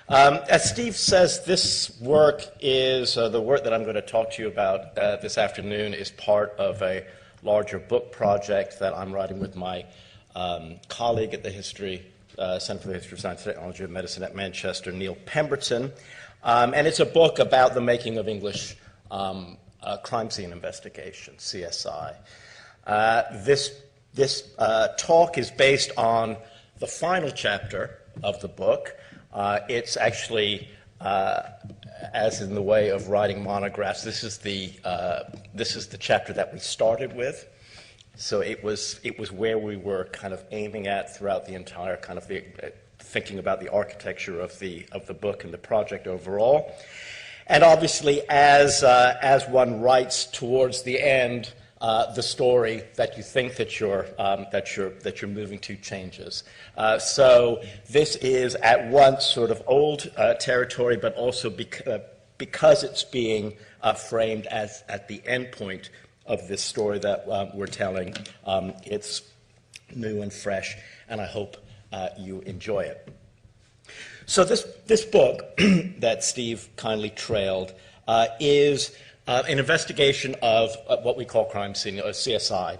As Steve says, this work is, the work that I'm going to talk to you about this afternoon is part of a larger book project that I'm writing with my colleague at the Center for the History of Science, Technology, and Medicine at Manchester, Neil Pemberton. And it's a book about the making of English crime scene investigation, CSI. This talk is based on the final chapter of the book. It's actually, as in the way of writing monographs, this is the chapter that we started with. So it was where we were kind of aiming at throughout the entire kind of thinking about the architecture of the book and the project overall. And obviously, as one writes towards the end, the story that you think that you're moving to changes. So this is at once sort of old territory, but also because it's being framed as at the end point of this story that we're telling, it's new and fresh, and I hope you enjoy it. So this book that Steve kindly trailed is an investigation of what we call crime scene, or CSI,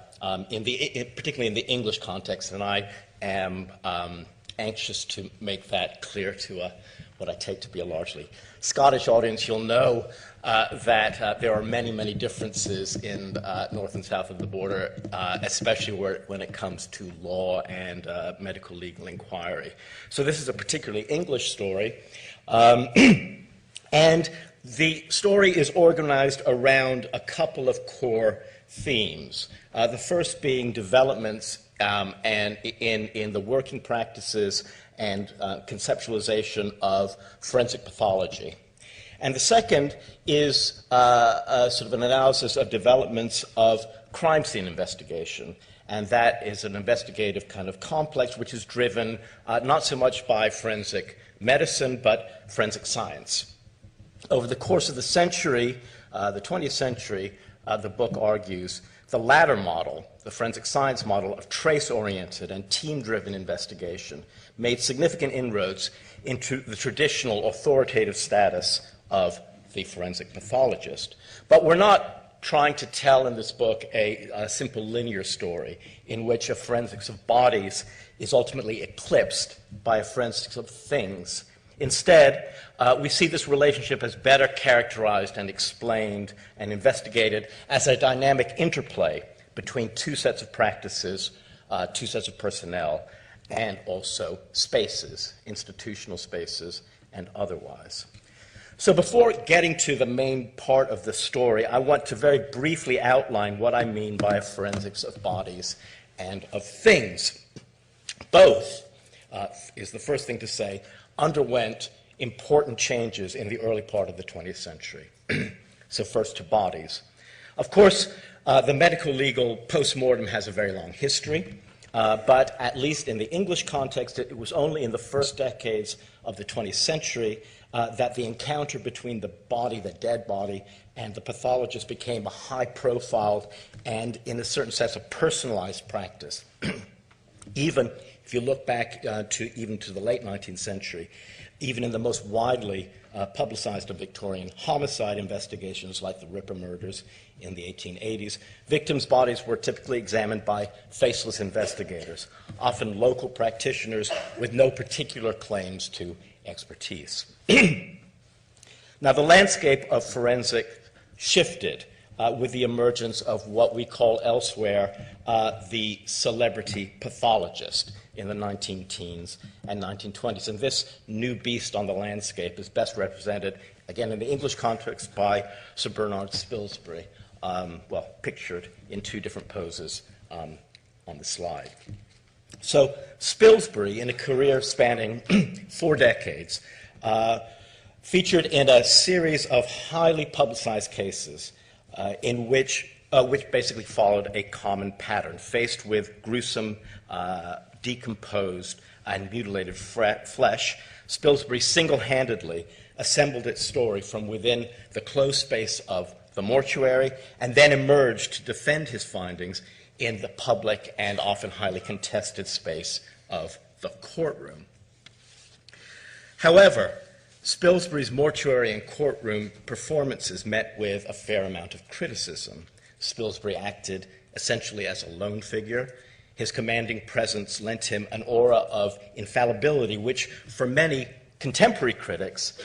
particularly in the English context, and I am anxious to make that clear to what I take to be a largely Scottish audience. You'll know that there are many, many differences in north and south of the border, especially when it comes to law and medical legal inquiry. So this is a particularly English story, and the story is organized around a couple of core themes. The first being developments and in the working practices and conceptualization of forensic pathology. And the second is sort of an analysis of developments of crime scene investigation. And that is an investigative kind of complex which is driven not so much by forensic medicine, but forensic science. Over the course of the century, the 20th century, the book argues the latter model, the forensic science model of trace-oriented and team-driven investigation, made significant inroads into the traditional authoritative status of the forensic pathologist. But we're not trying to tell in this book a simple linear story in which a forensics of bodies is ultimately eclipsed by a forensics of things. Instead, we see this relationship as better characterized and explained and investigated as a dynamic interplay between two sets of practices, two sets of personnel, and also spaces, institutional spaces and otherwise. So before getting to the main part of the story, I want to very briefly outline what I mean by a forensics of bodies and of things. Both, is the first thing to say, underwent important changes in the early part of the 20th century. So first to bodies. Of course, the medical legal post-mortem has a very long history, but at least in the English context, it was only in the first decades of the 20th century that the encounter between the body, the dead body, and the pathologist became a high-profile and, in a certain sense, a personalized practice. Even if you look back to the late 19th century, even in the most widely publicized of Victorian homicide investigations like the Ripper murders in the 1880s, victims' bodies were typically examined by faceless investigators, often local practitioners with no particular claims to expertise. Now, the landscape of forensic shifted with the emergence of what we call elsewhere the celebrity pathologist in the 19-teens and 1920s. And this new beast on the landscape is best represented, again, in the English context by Sir Bernard Spilsbury, pictured in two different poses on the slide. So Spilsbury, in a career spanning 4 decades, featured in a series of highly publicized cases in which basically followed a common pattern. Faced with gruesome, decomposed, and mutilated flesh, Spilsbury single-handedly assembled its story from within the closed space of the mortuary and then emerged to defend his findings in the public and often highly contested space of the courtroom. However, Spilsbury's mortuary and courtroom performances met with a fair amount of criticism. Spilsbury acted essentially as a lone figure. His commanding presence lent him an aura of infallibility, which for many contemporary critics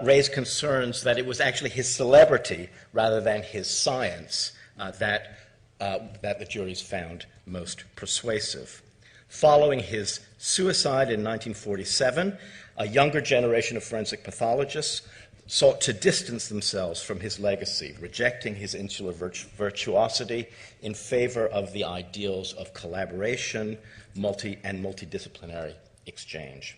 raised concerns that it was actually his celebrity rather than his science that the juries found most persuasive. Following his suicide in 1947, a younger generation of forensic pathologists sought to distance themselves from his legacy, rejecting his insular virtuosity in favor of the ideals of collaboration and multidisciplinary exchange.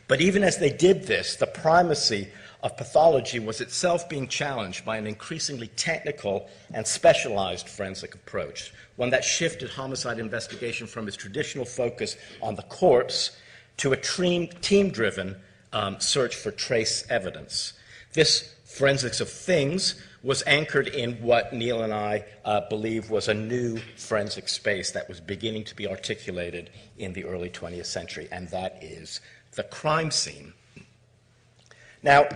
But even as they did this, the primacy of pathology was itself being challenged by an increasingly technical and specialized forensic approach, one that shifted homicide investigation from its traditional focus on the corpse to a team-driven search for trace evidence. This forensics of things was anchored in what Neil and I believe was a new forensic space that was beginning to be articulated in the early 20th century, and that is the crime scene. Now,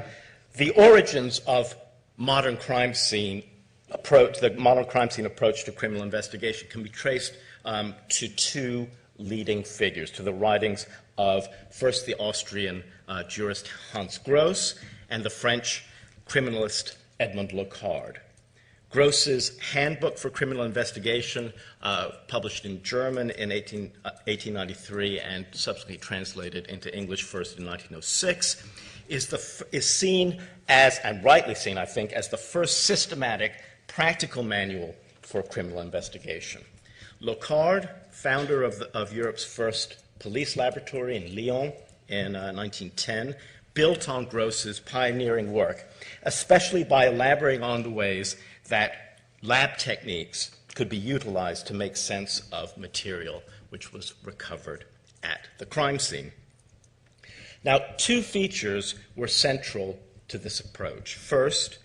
the origins of modern crime scene approach, the modern crime scene approach to criminal investigation can be traced to two leading figures, to the writings of first the Austrian jurist Hans Gross and the French criminalist Edmond Locard. Gross's Handbook for Criminal Investigation, published in German in 1893 and subsequently translated into English first in 1906, is seen as, and rightly seen, I think, as the first systematic, practical manual for criminal investigation. Locard, founder of Europe's first police laboratory in Lyon in 1910, built on Gross's pioneering work, especially by elaborating on the ways that lab techniques could be utilized to make sense of material which was recovered at the crime scene. Now, two features were central to this approach. First,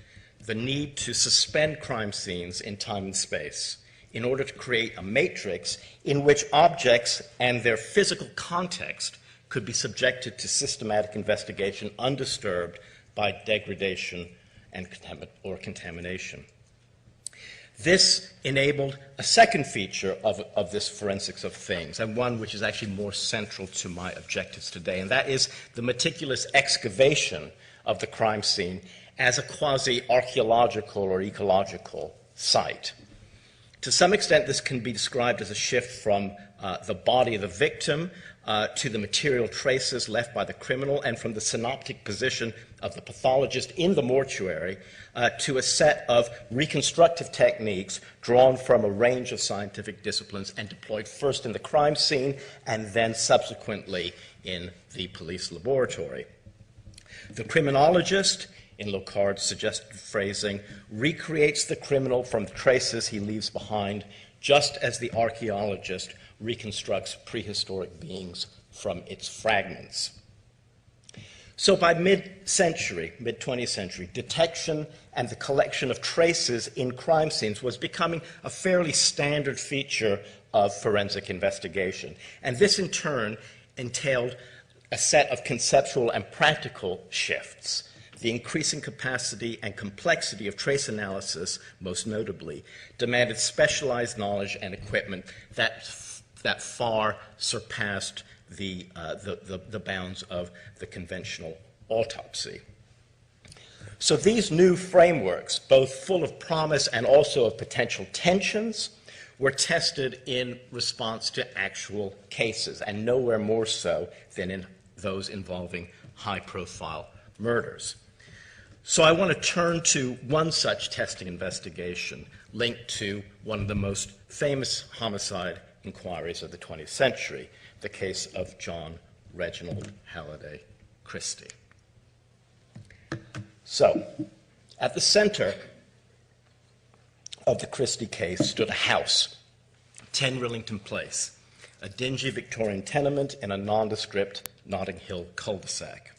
the need to suspend crime scenes in time and space in order to create a matrix in which objects and their physical context could be subjected to systematic investigation undisturbed by degradation or contamination. This enabled a second feature of this forensics of things, and one which is actually more central to my objectives today, and that is the meticulous excavation of the crime scene as a quasi-archaeological or ecological site. To some extent, this can be described as a shift from the body of the victim to the material traces left by the criminal, and from the synoptic position of the pathologist in the mortuary to a set of reconstructive techniques drawn from a range of scientific disciplines and deployed first in the crime scene and then subsequently in the police laboratory. The criminologist, in Locard's suggested phrasing, recreates the criminal from the traces he leaves behind, just as the archaeologist reconstructs prehistoric beings from its fragments. So by mid-century, mid-20th century, detection and the collection of traces in crime scenes was becoming a fairly standard feature of forensic investigation. And this in turn entailed a set of conceptual and practical shifts. The increasing capacity and complexity of trace analysis, most notably, demanded specialized knowledge and equipment that far surpassed the bounds of the conventional autopsy. So these new frameworks, both full of promise and also of potential tensions, were tested in response to actual cases, and nowhere more so than in those involving high-profile murders. So I want to turn to one such testing investigation linked to one of the most famous homicide inquiries of the 20th century, the case of John Reginald Halliday Christie. So, at the center of the Christie case stood a house, 10 Rillington Place, a dingy Victorian tenement in a nondescript Notting Hill cul-de-sac.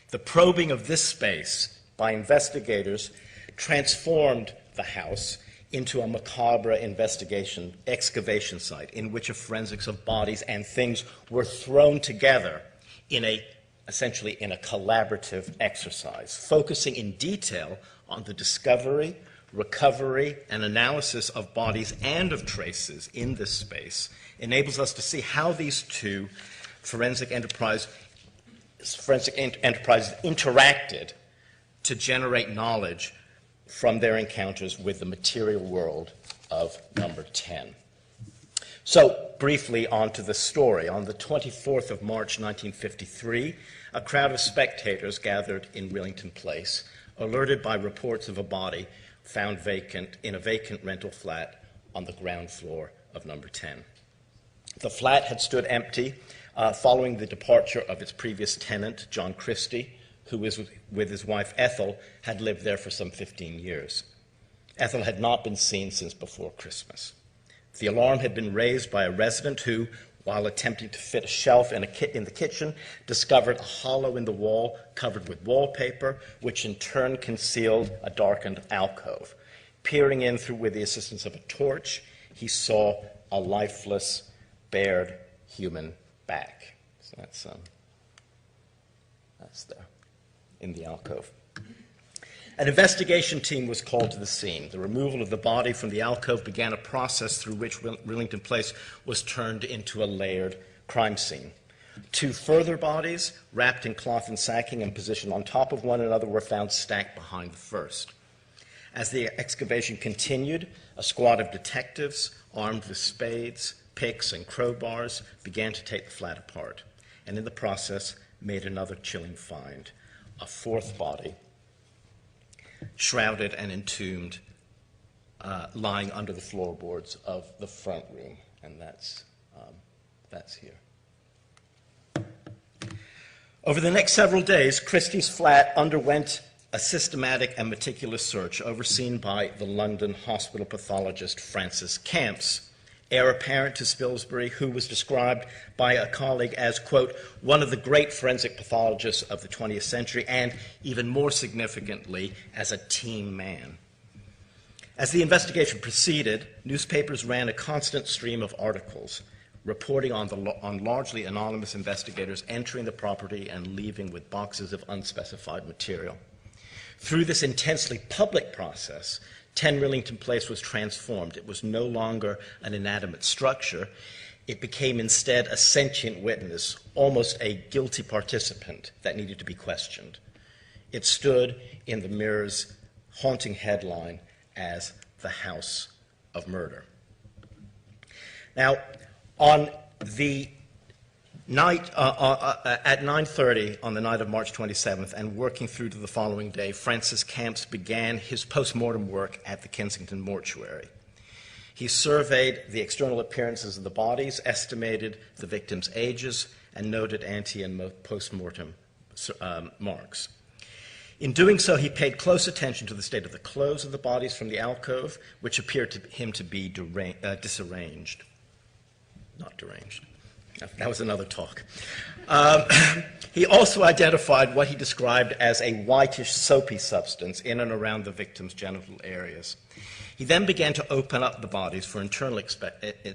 The probing of this space by investigators transformed the house into a macabre excavation site in which a forensics of bodies and things were thrown together in a essentially in a collaborative exercise, focusing in detail on the discovery, recovery, and analysis of bodies and of traces in this space, enables us to see how these two forensic enterprises interacted to generate knowledge from their encounters with the material world of number 10. So, briefly onto the story. On the 24th of March 1953, a crowd of spectators gathered in Rillington Place, alerted by reports of a body found vacant in a vacant rental flat on the ground floor of number 10. The flat had stood empty following the departure of its previous tenant, John Christie, who was with his wife Ethel, had lived there for some 15 years. Ethel had not been seen since before Christmas. The alarm had been raised by a resident who, while attempting to fit a shelf in the kitchen, discovered a hollow in the wall covered with wallpaper, which in turn concealed a darkened alcove. Peering in through with the assistance of a torch, he saw a lifeless, bared human back. So that's there in the alcove. An investigation team was called to the scene. The removal of the body from the alcove began a process through which Rillington Place was turned into a layered crime scene. Two further bodies, wrapped in cloth and sacking and positioned on top of one another, were found stacked behind the first. As the excavation continued, a squad of detectives, armed with spades, picks, and crowbars, began to take the flat apart, and in the process made another chilling find, a fourth body, shrouded and entombed, lying under the floorboards of the front room, and that's here. Over the next several days, Christie's flat underwent a systematic and meticulous search overseen by the London hospital pathologist Francis Camps, heir apparent to Spilsbury, who was described by a colleague as, quote, one of the great forensic pathologists of the 20th century, and even more significantly, as a team man. As the investigation proceeded, newspapers ran a constant stream of articles reporting on largely anonymous investigators entering the property and leaving with boxes of unspecified material. Through this intensely public process, 10 Rillington Place was transformed. It was no longer an inanimate structure. It became instead a sentient witness, almost a guilty participant that needed to be questioned. It stood in the Mirror's haunting headline as the House of Murder. Now, on the night, at 9:30 on the night of March 27th, and working through to the following day, Francis Camps began his post-mortem work at the Kensington Mortuary. He surveyed the external appearances of the bodies, estimated the victims' ages, and noted ante and post-mortem marks. In doing so, he paid close attention to the state of the clothes of the bodies from the alcove, which appeared to him to be disarranged. Not deranged. That was another talk. He also identified what he described as a whitish soapy substance in and around the victim's genital areas. He then began to open up the bodies for internal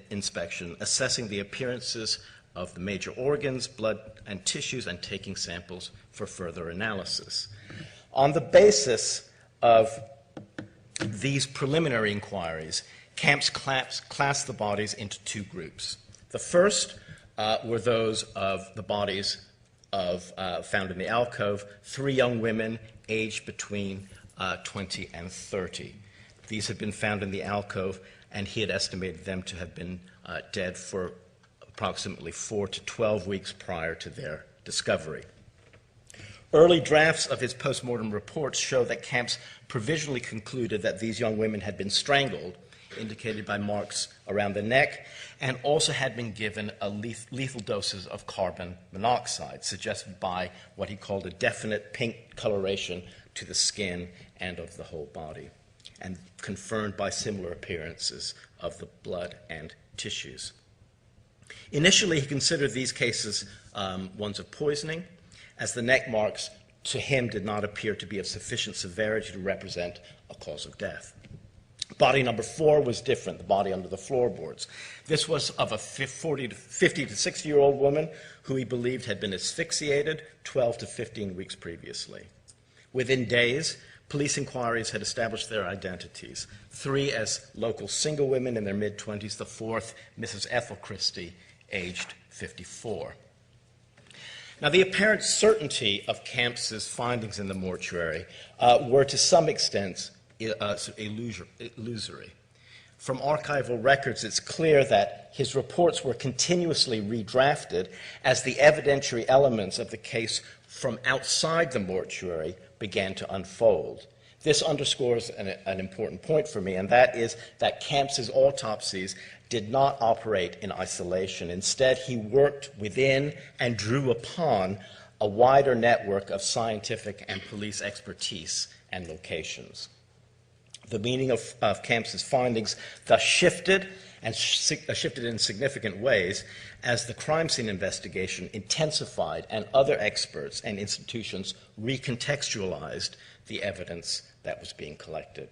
inspection, assessing the appearances of the major organs, blood, and tissues, and taking samples for further analysis. On the basis of these preliminary inquiries, Camps classed the bodies into two groups. The first were those of the bodies found in the alcove, 3 young women aged between 20 and 30. These had been found in the alcove, and he had estimated them to have been dead for approximately 4 to 12 weeks prior to their discovery. Early drafts of his postmortem reports show that Camps provisionally concluded that these young women had been strangled, indicated by marks around the neck, and also had been given lethal doses of carbon monoxide, suggested by what he called a definite pink coloration to the skin and of the whole body, and confirmed by similar appearances of the blood and tissues. Initially, he considered these cases ones of poisoning, as the neck marks to him did not appear to be of sufficient severity to represent a cause of death. Body number 4 was different, the body under the floorboards. This was of a 50 to 60-year-old woman who he believed had been asphyxiated 12 to 15 weeks previously. Within days, police inquiries had established their identities, 3 as local single women in their mid-20s, the 4th, Mrs. Ethel Christie, aged 54. Now, the apparent certainty of Camps's findings in the mortuary were to some extent illusory. From archival records, it's clear that his reports were continuously redrafted as the evidentiary elements of the case from outside the mortuary began to unfold. This underscores an important point for me, and that is that Camps's autopsies did not operate in isolation. Instead, he worked within and drew upon a wider network of scientific and police expertise and locations. The meaning of Camps's findings thus shifted, and shifted in significant ways, as the crime scene investigation intensified and other experts and institutions recontextualized the evidence that was being collected.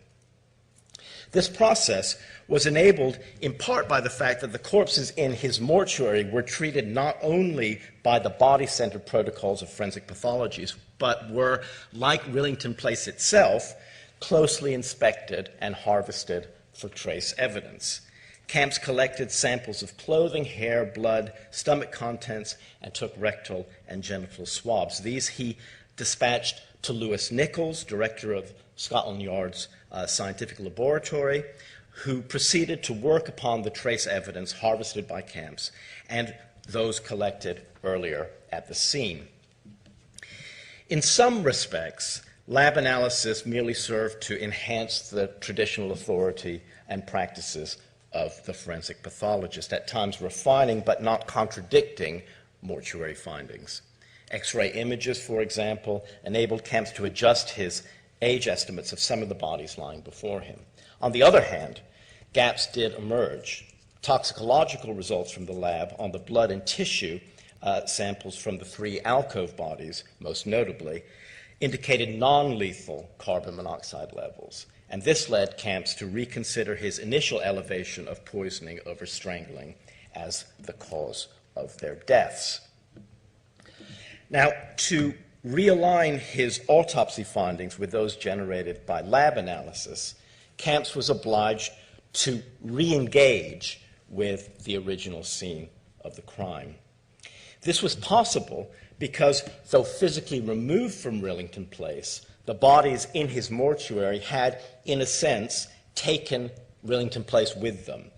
This process was enabled in part by the fact that the corpses in his mortuary were treated not only by the body-centered protocols of forensic pathologies, but were, like Rillington Place itself, closely inspected and harvested for trace evidence. Camps collected samples of clothing, hair, blood, stomach contents, and took rectal and genital swabs. These he dispatched to Lewis Nichols, director of Scotland Yard's scientific laboratory, who proceeded to work upon the trace evidence harvested by Camps and those collected earlier at the scene. In some respects, lab analysis merely served to enhance the traditional authority and practices of the forensic pathologist, at times refining but not contradicting mortuary findings. X-ray images, for example, enabled Camps to adjust his age estimates of some of the bodies lying before him. On the other hand, gaps did emerge. Toxicological results from the lab on the blood and tissue samples from the 3 alcove bodies, most notably, indicated non-lethal carbon monoxide levels. And this led Camps to reconsider his initial elevation of poisoning over strangling as the cause of their deaths. Now, to realign his autopsy findings with those generated by lab analysis, Camps was obliged to re-engage with the original scene of the crime. This was possible because, though physically removed from Rillington Place, the bodies in his mortuary had, in a sense, taken Rillington Place with them.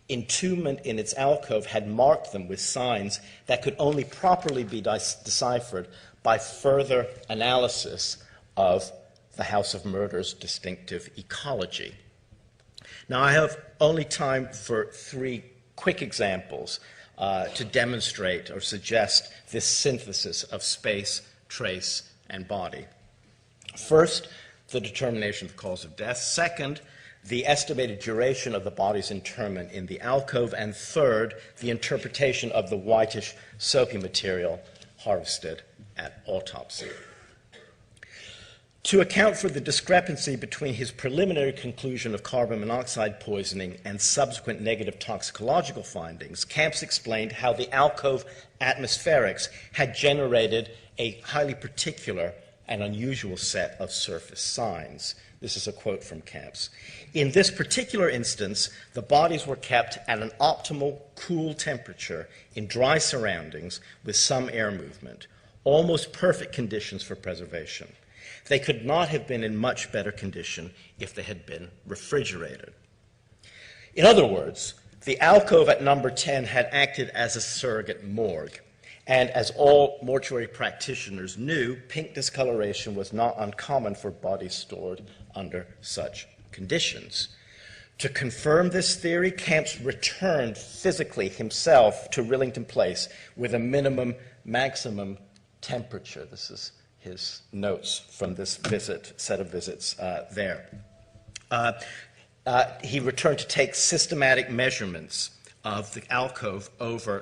Entombment in its alcove had marked them with signs that could only properly be deciphered by further analysis of the House of Murder's distinctive ecology. Now, I have only time for 3 quick examples to demonstrate or suggest this synthesis of space, trace, and body. First, the determination of the cause of death. Second, the estimated duration of the body's interment in the alcove. And third, the interpretation of the whitish soapy material harvested at autopsy. To account for the discrepancy between his preliminary conclusion of carbon monoxide poisoning and subsequent negative toxicological findings, Camps explained how the alcove atmospherics had generated a highly particular and unusual set of surface signs. This is a quote from Camps. In this particular instance, the bodies were kept at an optimal cool temperature in dry surroundings with some air movement, almost perfect conditions for preservation. They could not have been in much better condition if they had been refrigerated. In other words, the alcove at number 10 had acted as a surrogate morgue. And as all mortuary practitioners knew, pink discoloration was not uncommon for bodies stored under such conditions. To confirm this theory, Camps returned physically himself to Rillington Place with a minimum maximum temperature. This is his notes from this set of visits there. He returned to take systematic measurements of the alcove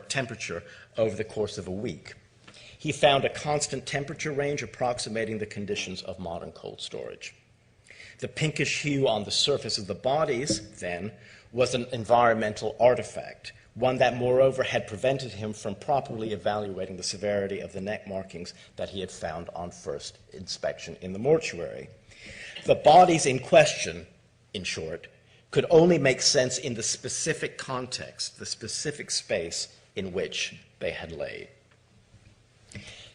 temperature over the course of a week. He found a constant temperature range approximating the conditions of modern cold storage. The pinkish hue on the surface of the bodies, then, was an environmental artifact, one that moreover had prevented him from properly evaluating the severity of the neck markings that he had found on first inspection in the mortuary. The bodies in question, in short, could only make sense in the specific context, the specific space in which they had laid.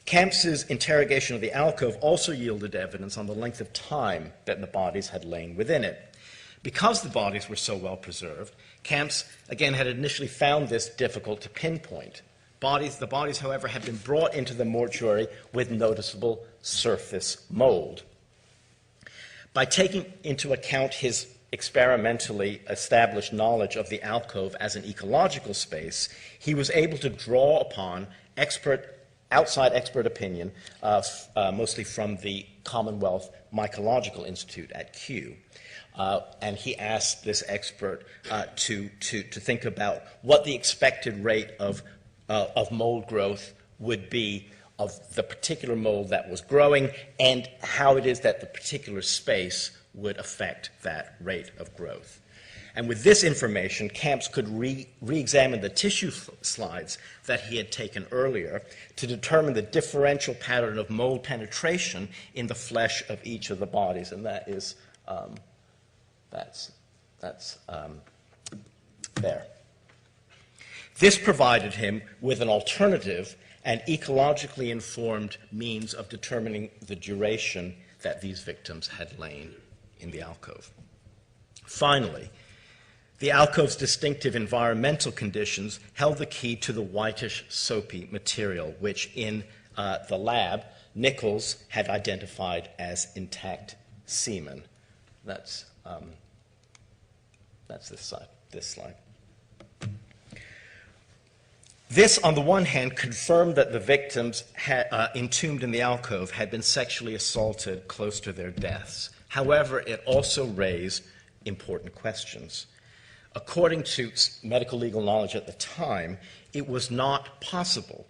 Camps's interrogation of the alcove also yielded evidence on the length of time that the bodies had lain within it. Because the bodies were so well preserved, Camps, again, had initially found this difficult to pinpoint. The bodies, however, had been brought into the mortuary with noticeable surface mold. By taking into account his experimentally established knowledge of the alcove as an ecological space, he was able to draw upon outside expert opinion, mostly from the Commonwealth Mycological Institute at Kew. And he asked this expert to think about what the expected rate of mold growth would be of the particular mold that was growing, and how it is that the particular space would affect that rate of growth. And with this information, Camps could re-examine the tissue slides that he had taken earlier to determine the differential pattern of mold penetration in the flesh of each of the bodies, and that is there. This provided him with an alternative and ecologically informed means of determining the duration that these victims had lain in the alcove. Finally, the alcove's distinctive environmental conditions held the key to the whitish, soapy material, which in the lab, Nichols had identified as intact semen. That's this slide. This, on the one hand, confirmed that the victims entombed in the alcove had been sexually assaulted close to their deaths. However, it also raised important questions. According to medical legal knowledge at the time, it was not possible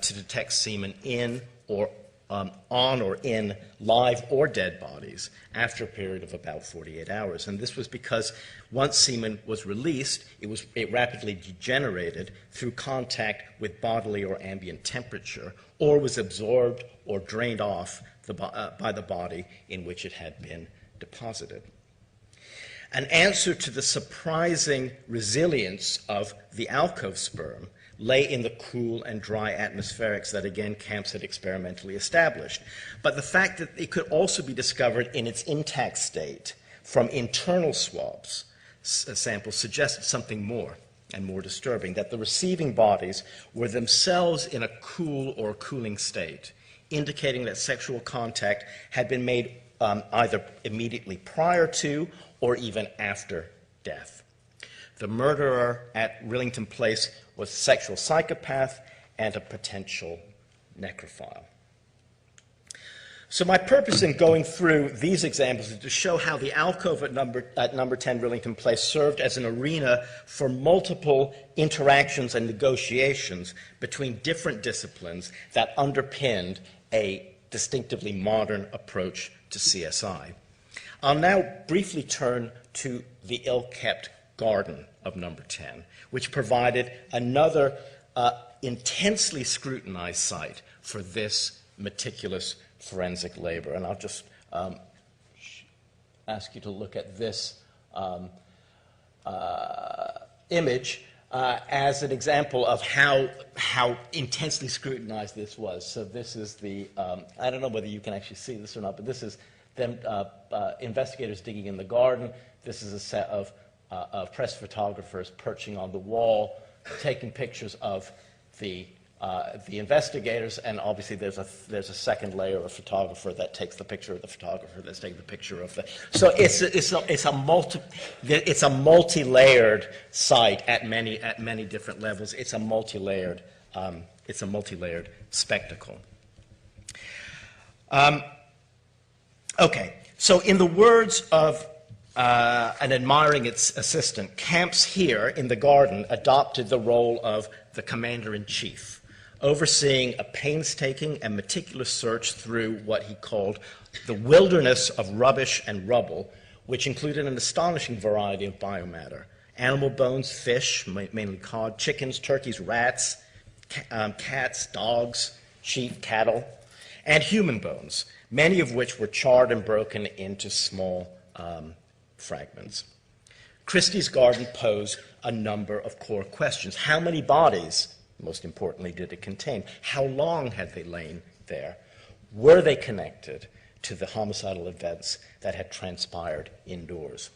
to detect semen in or on or in live or dead bodies after a period of about 48 hours. And this was because once semen was released, it rapidly degenerated through contact with bodily or ambient temperature, or was absorbed or drained off by the body in which it had been deposited. An answer to the surprising resilience of the alcove sperm lay in the cool and dry atmospherics that, again, Camps had experimentally established. But the fact that it could also be discovered in its intact state from internal swabs samples suggested something more and more disturbing, that the receiving bodies were themselves in a cool or cooling state, indicating that sexual contact had been made either immediately prior to or even after death. The murderer at Rillington Place was a sexual psychopath and a potential necrophile. So my purpose in going through these examples is to show how the alcove at number 10 Rillington Place served as an arena for multiple interactions and negotiations between different disciplines that underpinned a distinctively modern approach to CSI. I'll now briefly turn to the ill-kept garden of number 10, which provided another intensely scrutinized site for this meticulous forensic labor. And I'll just ask you to look at this image as an example of how intensely scrutinized this was. So this is the, I don't know whether you can actually see this or not, but this is them investigators digging in the garden. This is a set of press photographers perching on the wall, taking pictures of the investigators, and obviously there's a second layer of photographer that takes the picture of the photographer that's taking the picture of the. So it's a multi-layered site at many different levels. It's a multi-layered spectacle. Okay, so in the words of an admiring its assistant, Camps here in the garden adopted the role of the commander-in-chief, overseeing a painstaking and meticulous search through what he called the wilderness of rubbish and rubble, which included an astonishing variety of biomatter animal bones, fish, mainly cod, chickens, turkeys, rats, cats, dogs, sheep, cattle, and human bones, many of which were charred and broken into small fragments. Christie's garden posed a number of core questions. How many bodies, most importantly, did it contain? How long had they lain there? Were they connected to the homicidal events that had transpired indoors?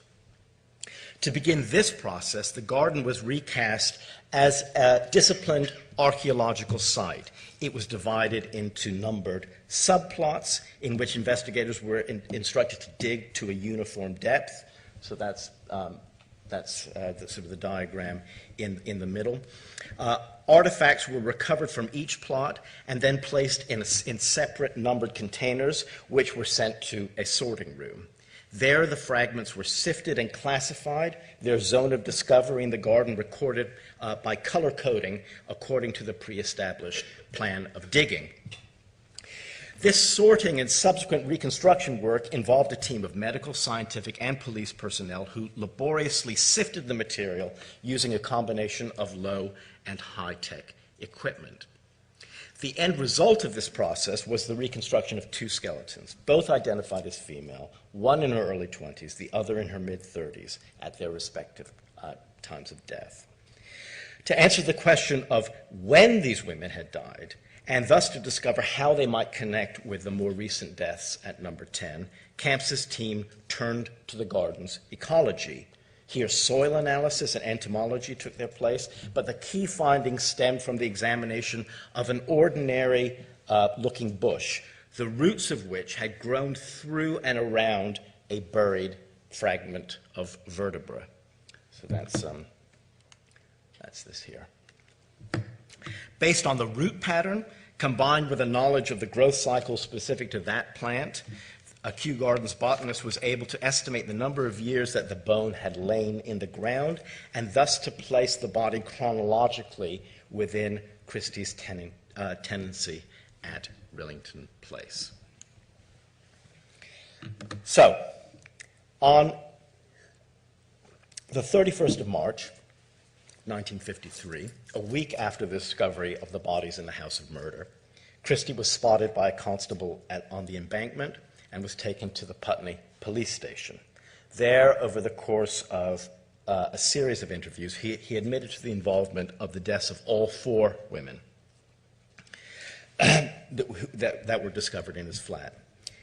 To begin this process, the garden was recast as a disciplined archaeological site. It was divided into numbered subplots in which investigators were instructed to dig to a uniform depth. So that's sort of the diagram in the middle. Artifacts were recovered from each plot and then placed in separate numbered containers, which were sent to a sorting room. There, the fragments were sifted and classified, their zone of discovery in the garden recorded by color coding according to the pre-established plan of digging. This sorting and subsequent reconstruction work involved a team of medical, scientific, and police personnel who laboriously sifted the material using a combination of low and high-tech equipment. The end result of this process was the reconstruction of two skeletons, both identified as female, one in her early 20s, the other in her mid-30s, at their respective times of death. To answer the question of when these women had died, and thus to discover how they might connect with the more recent deaths at number 10, Camps's team turned to the garden's ecology. Here, soil analysis and entomology took their place, but the key findings stemmed from the examination of an ordinary looking bush, the roots of which had grown through and around a buried fragment of vertebra. So that's this here. Based on the root pattern, combined with a knowledge of the growth cycle specific to that plant, a Kew Gardens botanist was able to estimate the number of years that the bone had lain in the ground, and thus to place the body chronologically within Christie's tenancy at Rillington Place. So, on the 31st of March, 1953, a week after the discovery of the bodies in the house of murder, Christie was spotted by a constable on the embankment and was taken to the Putney police station. There, over the course of a series of interviews, he admitted to the involvement of the deaths of all four women that were discovered in his flat.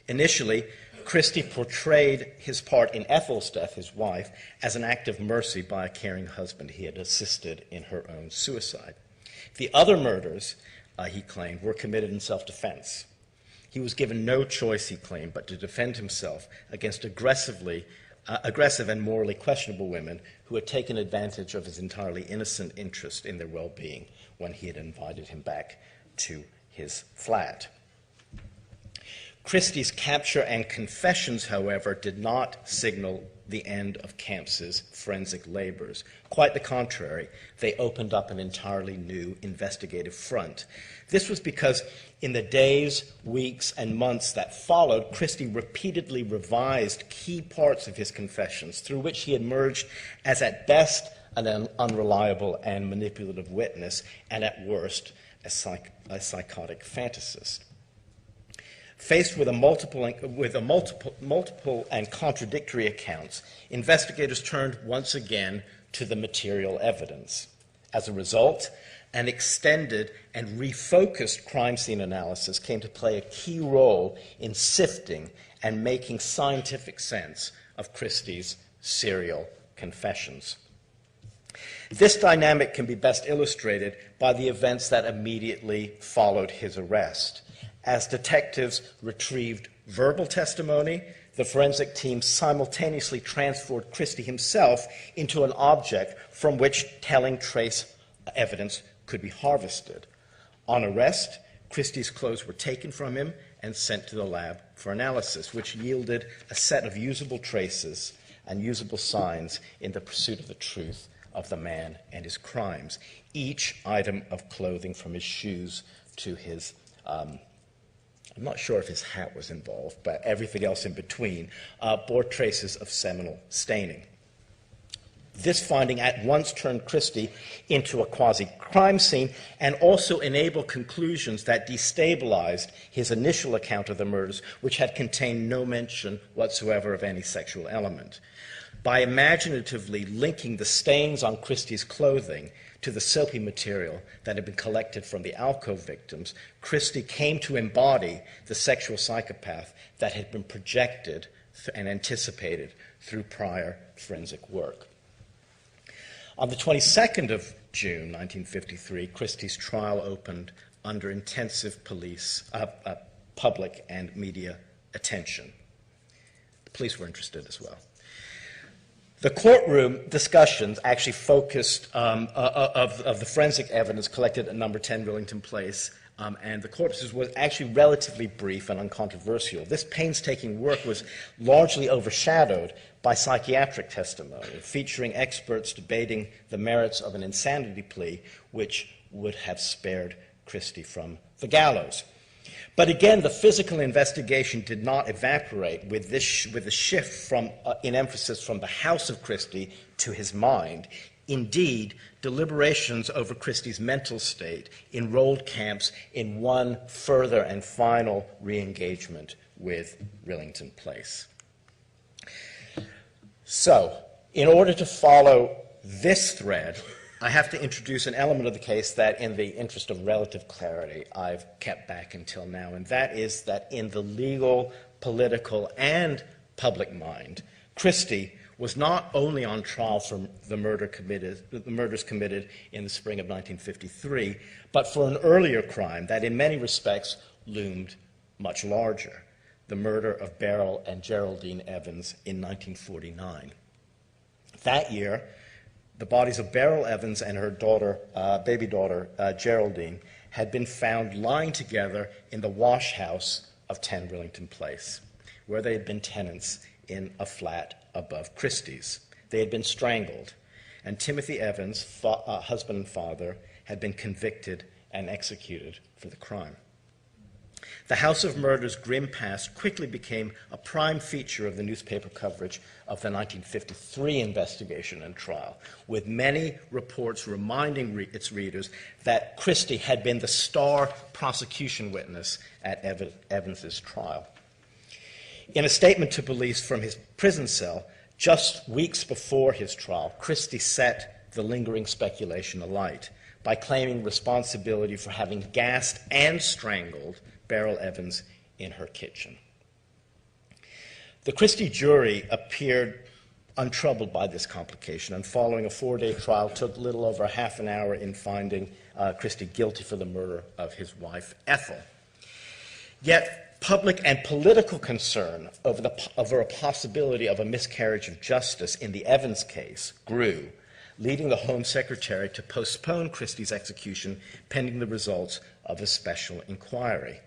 Initially, Christie portrayed his part in Ethel's death, his wife, as an act of mercy by a caring husband he had assisted in her own suicide. The other murders, he claimed, were committed in self-defense. He was given no choice, he claimed, but to defend himself against aggressive and morally questionable women who had taken advantage of his entirely innocent interest in their well-being when he had invited him back to his flat. Christie's capture and confessions, however, did not signal the end of Camps's forensic labors. Quite the contrary, they opened up an entirely new investigative front. This was because in the days, weeks, and months that followed, Christie repeatedly revised key parts of his confessions, through which he emerged as at best an unreliable and manipulative witness, and at worst a psychotic fantasist. Faced with multiple and contradictory accounts, investigators turned once again to the material evidence. As a result, an extended and refocused crime scene analysis came to play a key role in sifting and making scientific sense of Christie's serial confessions. This dynamic can be best illustrated by the events that immediately followed his arrest. As detectives retrieved verbal testimony, the forensic team simultaneously transformed Christie himself into an object from which telling trace evidence could be harvested. On arrest, Christie's clothes were taken from him and sent to the lab for analysis, which yielded a set of usable traces and usable signs in the pursuit of the truth of the man and his crimes. Each item of clothing, from his shoes to his I'm not sure if his hat was involved, but everything else in between bore traces of seminal staining. This finding at once turned Christie into a quasi-crime scene and also enabled conclusions that destabilized his initial account of the murders, which had contained no mention whatsoever of any sexual element. By imaginatively linking the stains on Christie's clothing to the soapy material that had been collected from the alcove victims, Christie came to embody the sexual psychopath that had been projected and anticipated through prior forensic work. On the 22nd of June, 1953, Christie's trial opened under intensive public and media attention. The police were interested as well. The courtroom discussions actually focused of the forensic evidence collected at number 10 Rillington Place, and the corpses was actually relatively brief and uncontroversial. This painstaking work was largely overshadowed by psychiatric testimony, featuring experts debating the merits of an insanity plea which would have spared Christie from the gallows. But again, the physical investigation did not evaporate with the shift from, in emphasis from the house of Christie to his mind. Indeed, deliberations over Christie's mental state enrolled Camps in one further and final re-engagement with Rillington Place. So, in order to follow this thread, I have to introduce an element of the case that, in the interest of relative clarity, I've kept back until now, and that is that in the legal, political, and public mind, Christie was not only on trial for the murders committed in the spring of 1953, but for an earlier crime that in many respects loomed much larger, the murder of Beryl and Geraldine Evans in 1949. That year, the bodies of Beryl Evans and her daughter, baby daughter, Geraldine, had been found lying together in the wash house of 10 Rillington Place, where they had been tenants in a flat above Christie's. They had been strangled, and Timothy Evans, husband and father, had been convicted and executed for the crime. The House of Murder's grim past quickly became a prime feature of the newspaper coverage of the 1953 investigation and trial, with many reports reminding its readers that Christie had been the star prosecution witness at Evans's trial. In a statement to police from his prison cell, just weeks before his trial, Christie set the lingering speculation alight by claiming responsibility for having gassed and strangled Beryl Evans in her kitchen. The Christie jury appeared untroubled by this complication, and following a 4-day trial, took little over half an hour in finding Christie guilty for the murder of his wife, Ethel. Yet, public and political concern over a possibility of a miscarriage of justice in the Evans case grew, leading the Home Secretary to postpone Christie's execution pending the results of a special inquiry.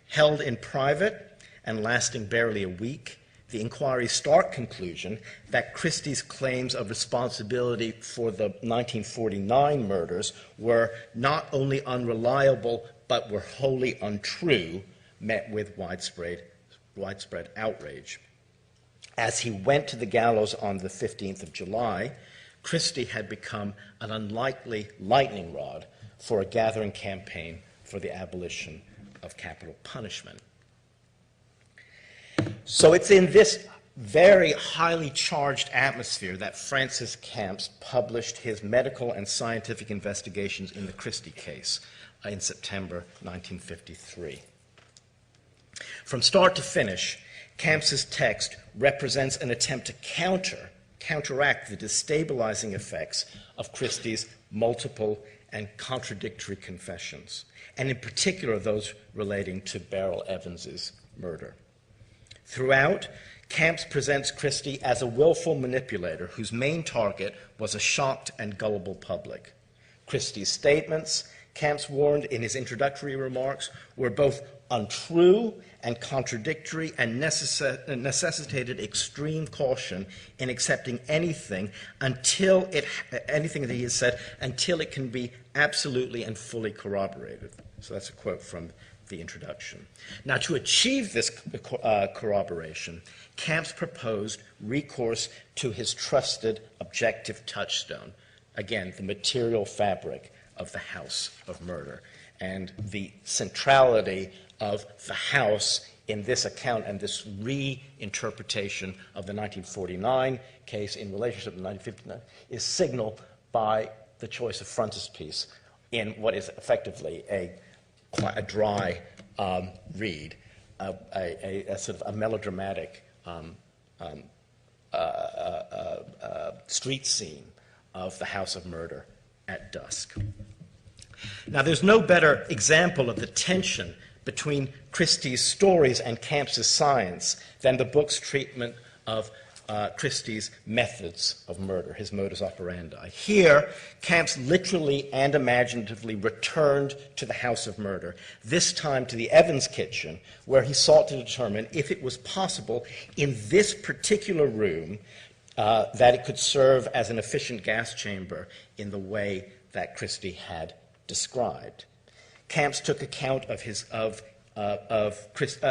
Held in private and lasting barely a week, the inquiry's stark conclusion that Christie's claims of responsibility for the 1949 murders were not only unreliable but were wholly untrue met with widespread outrage. As he went to the gallows on the 15th of July, Christie had become an unlikely lightning rod for a gathering campaign for the abolition of capital punishment. So it's in this very highly charged atmosphere that Francis Camps published his medical and scientific investigations in the Christie case in September 1953. From start to finish, Camps's text represents an attempt to counteract the destabilizing effects of Christie's multiple and contradictory confessions, and in particular those relating to Beryl Evans's murder. Throughout, Camps presents Christie as a willful manipulator whose main target was a shocked and gullible public. Christie's statements, Camps warned in his introductory remarks, were both untrue and contradictory and necessitated extreme caution in accepting anything that he has said until it can be absolutely and fully corroborated. So that's a quote from the introduction. Now, to achieve this corroboration, Camps proposed recourse to his trusted objective touchstone, again, the material fabric of the house of murder, and the centrality of the house in this account and this reinterpretation of the 1949 case in relationship to the 1959 is signaled by the choice of frontispiece in what is effectively a dry read, a sort of a melodramatic street scene of the house of murder at dusk. Now, there's no better example of the tension between Christie's stories and Camps's science than the book's treatment of Christie's methods of murder, his modus operandi. Here, Camps literally and imaginatively returned to the house of murder, this time to the Evans kitchen, where he sought to determine if it was possible in this particular room that it could serve as an efficient gas chamber in the way that Christie had described. Camps took account of Christie's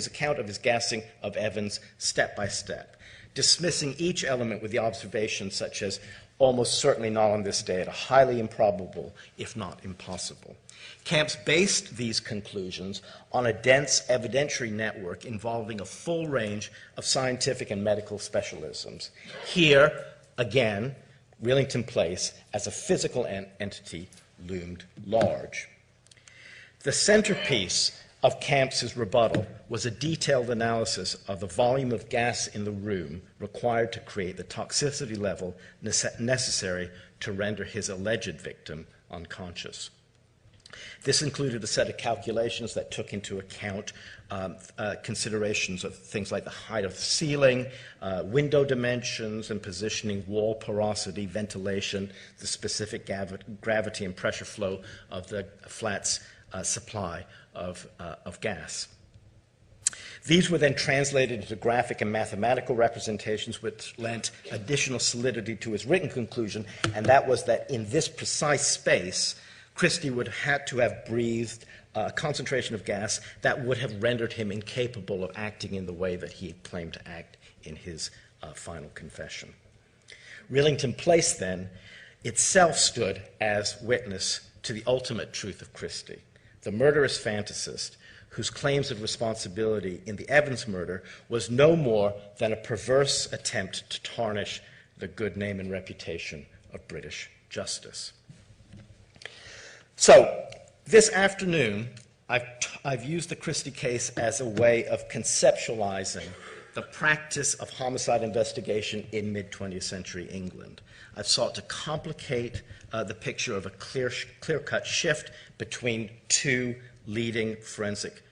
account of his gassing of Evans step by step, dismissing each element with the observations such as almost certainly not on this date, highly improbable, if not impossible. Camps based these conclusions on a dense evidentiary network involving a full range of scientific and medical specialisms. Here, again, Rillington Place, as a physical entity, loomed large. The centerpiece of Camps's rebuttal was a detailed analysis of the volume of gas in the room required to create the toxicity level necessary to render his alleged victim unconscious. This included a set of calculations that took into account considerations of things like the height of the ceiling, window dimensions and positioning, wall porosity, ventilation, the specific gravity and pressure flow of the flat's supply of gas. These were then translated into graphic and mathematical representations which lent additional solidity to his written conclusion, and that was that in this precise space, Christie would have had to have breathed a concentration of gas that would have rendered him incapable of acting in the way that he claimed to act in his final confession. Rillington Place, then, itself stood as witness to the ultimate truth of Christie, the murderous fantasist whose claims of responsibility in the Evans murder was no more than a perverse attempt to tarnish the good name and reputation of British justice. So, this afternoon, I've used the Christie case as a way of conceptualizing the practice of homicide investigation in mid-20th century England. I've sought to complicate the picture of a clear-cut shift between two leading forensic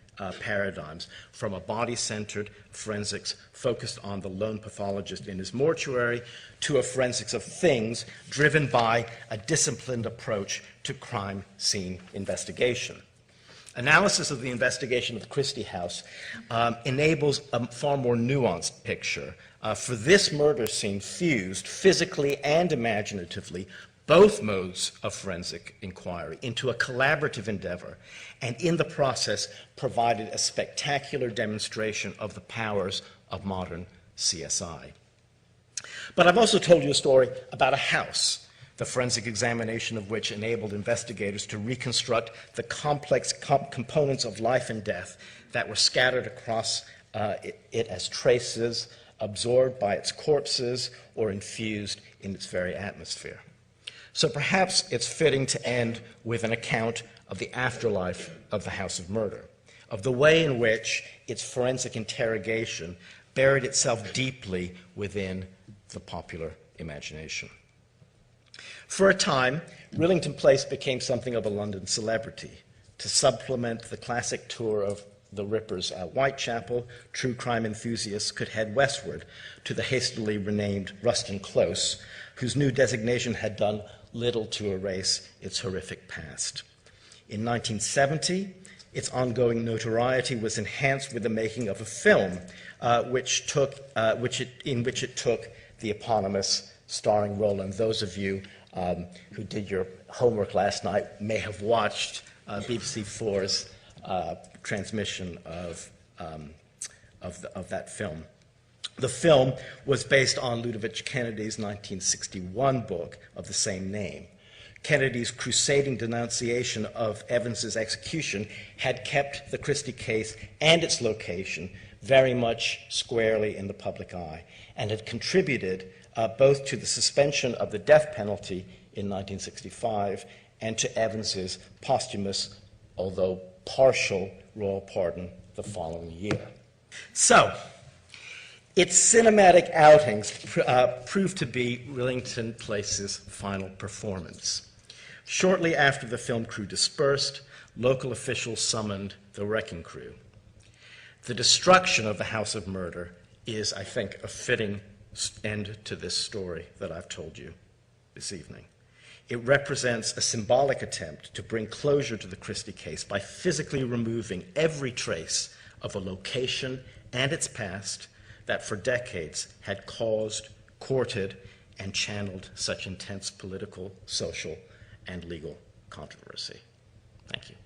paradigms, from a body-centered forensics focused on the lone pathologist in his mortuary to a forensics of things driven by a disciplined approach to crime scene investigation. Analysis of the investigation of the Christie house enables a far more nuanced picture. For this murder scene fused physically and imaginatively both modes of forensic inquiry into a collaborative endeavor, and in the process provided a spectacular demonstration of the powers of modern CSI. But I've also told you a story about a house, the forensic examination of which enabled investigators to reconstruct the complex components of life and death that were scattered across it as traces, absorbed by its corpses, or infused in its very atmosphere. So perhaps it's fitting to end with an account of the afterlife of the house of murder, of the way in which its forensic interrogation buried itself deeply within the popular imagination. For a time, Rillington Place became something of a London celebrity. To supplement the classic tour of the Rippers at Whitechapel, true crime enthusiasts could head westward to the hastily renamed Ruston Close, whose new designation had done little to erase its horrific past. In 1970, its ongoing notoriety was enhanced with the making of a film in which it took the eponymous starring role. And those of you who did your homework last night may have watched BBC4's transmission of that film. The film was based on Ludovic Kennedy's 1961 book of the same name. Kennedy's crusading denunciation of Evans's execution had kept the Christie case and its location very much squarely in the public eye, and had contributed both to the suspension of the death penalty in 1965 and to Evans's posthumous, although partial, royal pardon the following year. So, its cinematic outings proved to be Rillington Place's final performance. Shortly after the film crew dispersed, local officials summoned the wrecking crew. The destruction of the House of Murder is, I think, a fitting end to this story that I've told you this evening. It represents a symbolic attempt to bring closure to the Christie case by physically removing every trace of a location and its past that for decades had caused, courted, and channeled such intense political, social, and legal controversy. Thank you.